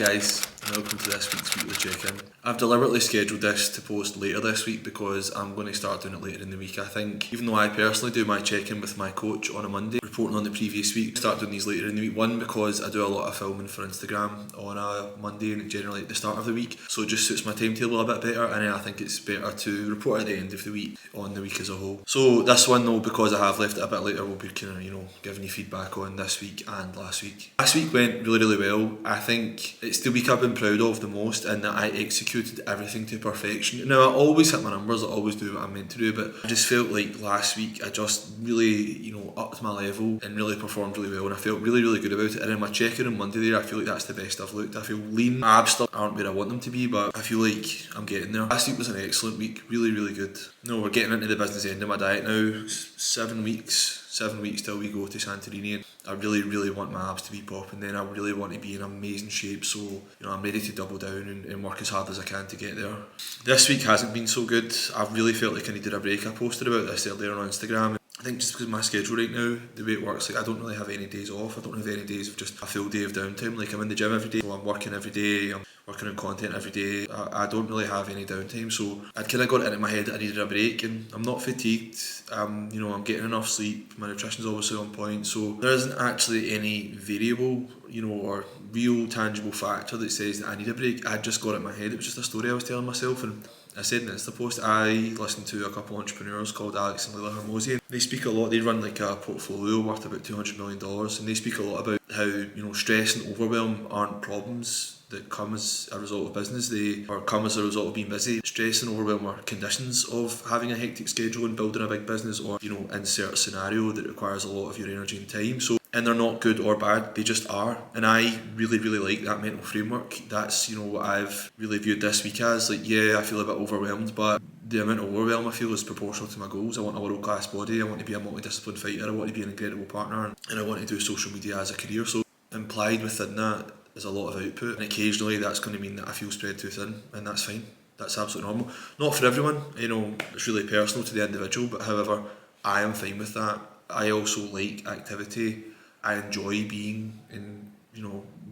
guys, and welcome to this week's weekly check-in. I've deliberately scheduled this to post later this week because I'm going to start doing it later in the week. I think, even though I personally do my check-in with my coach on a Monday, reporting on the previous week, start doing these later in the week. One, because I do a lot of filming for Instagram on a Monday and generally at the start of the week, so it just suits my timetable a bit better, and then I think it's better to report at the end of the week on the week as a whole. So this one though, because I have left it a bit later, we'll be kind of, giving you feedback on this week and last week. Last week went really well. I think it's the week I've been proud of the most in that I executed everything to perfection. Now, I always hit my numbers, I always do what I'm meant to do, but I just felt like last week I just really, upped my level and really performed really well, and I felt really good about it. And in my check-in on Monday there, I feel like that's the best I've looked. I feel lean. My abs still aren't where I want them to be, but I feel like I'm getting there. Last week was an excellent week, really good. No, we're getting into the business end of my diet now. 7 weeks till we go to Santorini, and I really want my abs to be popping then. I really want to be in amazing shape, so I'm ready to double down and work as hard as I can to get there. This week hasn't been so good. I've really felt like I needed a break. I posted about this earlier on Instagram. I think just because of my schedule right now, the way it works, like I don't really have any days off. I don't have any days of just a full day of downtime. Like I'm in the gym every day, so I'm working every day, I'm working on content every day. I don't really have any downtime, so I'd kind of got it into my head that I needed a break, and I'm not fatigued. I'm getting enough sleep. My nutrition's obviously on point, so there isn't actually any variable, or real tangible factor that says that I need a break. I just got it in my head. It was just a story I was telling myself, and I said in the Insta post, I listen to a couple of entrepreneurs called Alex and Leila Hormozian. They speak a lot, they run like a portfolio worth about $200 million, and they speak a lot about how, stress and overwhelm aren't problems that come as a result of business, they come as a result of being busy. Stress and overwhelm are conditions of having a hectic schedule and building a big business, or insert scenario that requires a lot of your energy and time. And they're not good or bad, they just are. And I really like that mental framework. That's what I've really viewed this week as. Like, yeah, I feel a bit overwhelmed, but the amount of overwhelm I feel is proportional to my goals. I want a world-class body, I want to be a multidisciplined fighter, I want to be an incredible partner, and I want to do social media as a career. So implied within that is a lot of output, and occasionally that's going to mean that I feel spread too thin, and that's fine. That's absolutely normal. Not for everyone, it's really personal to the individual, but however, I am fine with that. I also like activity. I enjoy being in,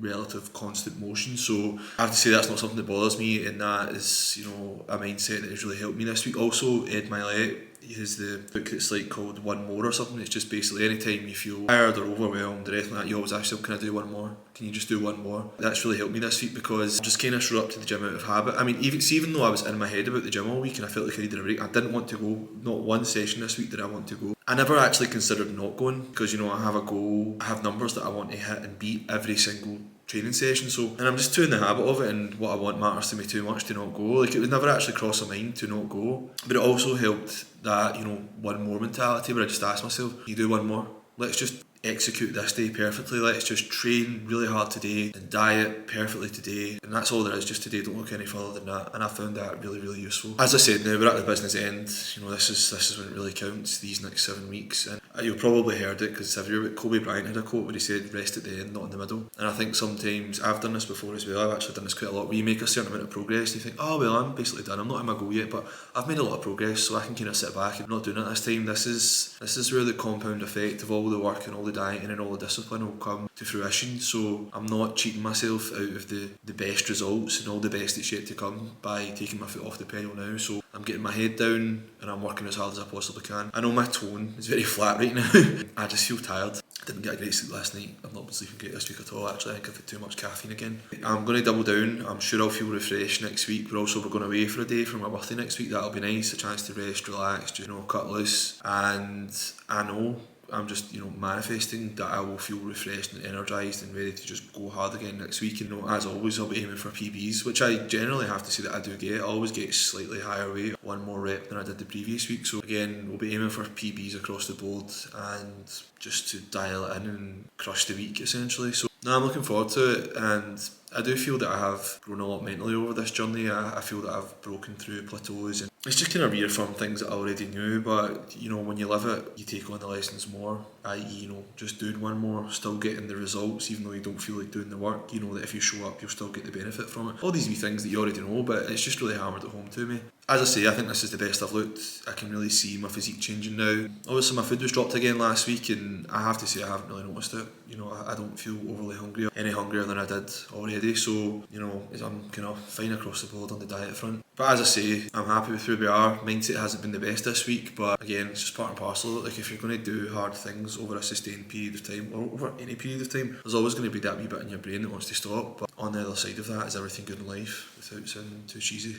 relative constant motion, so I have to say that's not something that bothers me, and that is, a mindset that has really helped me this week. Also, Ed Milet, he has the book that's like called One More or something. It's just basically anytime you feel tired or overwhelmed or anything like that, you always ask yourself, can I do one more? Can you just do one more? That's really helped me this week because I just kind of showed up to the gym out of habit. I mean, even though I was in my head about the gym all week and I felt like I needed a break, I didn't want to go. Not one session this week did I want to go. I never actually considered not going because, I have a goal, I have numbers that I want to hit and beat every single training session, and I'm just too in the habit of it, and what I want matters to me too much to not go. Like, it would never actually cross my mind to not go, but it also helped that, one more mentality where I just asked myself, you do one more, let's just execute this day perfectly, let's just train really hard today and diet perfectly today, and that's all there is just today. Don't look any further than that, and I found that really useful. As I said, now we're at the business end. This is when it really counts, these next 7 weeks, and you've probably heard it because it's everywhere, but Kobe Bryant had a quote where he said, rest at the end, not in the middle. And I think sometimes, I've done this before as well, I've actually done this quite a lot, where you make a certain amount of progress and you think, oh well, I'm basically done, I'm not in my goal yet, but I've made a lot of progress, so I can kind of sit back and not doing it this time. This is where the compound effect of all the work and all the dieting and all the discipline will come to fruition. So I'm not cheating myself out of the best results and all the best that's yet to come by taking my foot off the pedal now. So I'm getting my head down and I'm working as hard as I possibly can. I know my tone is very flat right now. I just feel tired. I didn't get a great sleep last night. I've not been sleeping great this week at all, actually. I think I've had too much caffeine again. I'm going to double down. I'm sure I'll feel refreshed next week. We're going away for a day for my birthday next week. That'll be nice, a chance to rest, relax, just cut loose. And I know I'm just, manifesting that I will feel refreshed and energised and ready to just go hard again next week. And, as always, I'll be aiming for PBs, which I generally have to say that I do get. I always get slightly higher weight, one more rep than I did the previous week. So again, we'll be aiming for PBs across the board and just to dial it in and crush the week, essentially. So now I'm looking forward to it, and I do feel that I have grown a lot mentally over this journey. I feel that I've broken through plateaus, and it's just kind of reaffirmed things that I already knew, but when you live it, you take on the lessons more, i.e. just doing one more, still getting the results even though you don't feel like doing the work. That if you show up you'll still get the benefit from it. All these wee things that you already know, but it's just really hammered at home to me. As I say, I think this is the best I've looked. I can really see my physique changing now. Obviously my food was dropped again last week, and I have to say I haven't really noticed it. You know, I don't feel overly hungry, any hungrier than I did already, so, you know, I'm kind of fine across the board on the diet front. But as I say, I'm happy with where we are. Mindset hasn't been the best this week, but again, it's just part and parcel. Like, if you're going to do hard things over a sustained period of time, or over any period of time, there's always going to be that wee bit in your brain that wants to stop. But on the other side of that is everything good in life, without sounding too cheesy.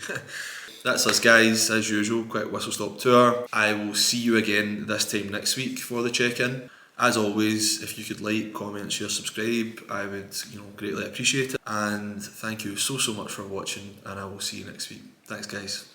That's us, guys. As usual, quick whistle stop tour. I will see you again this time next week for the check-in. As always, if you could like, comment, share, subscribe, I would, greatly appreciate it. And thank you so much for watching, and I will see you next week. Thanks, guys.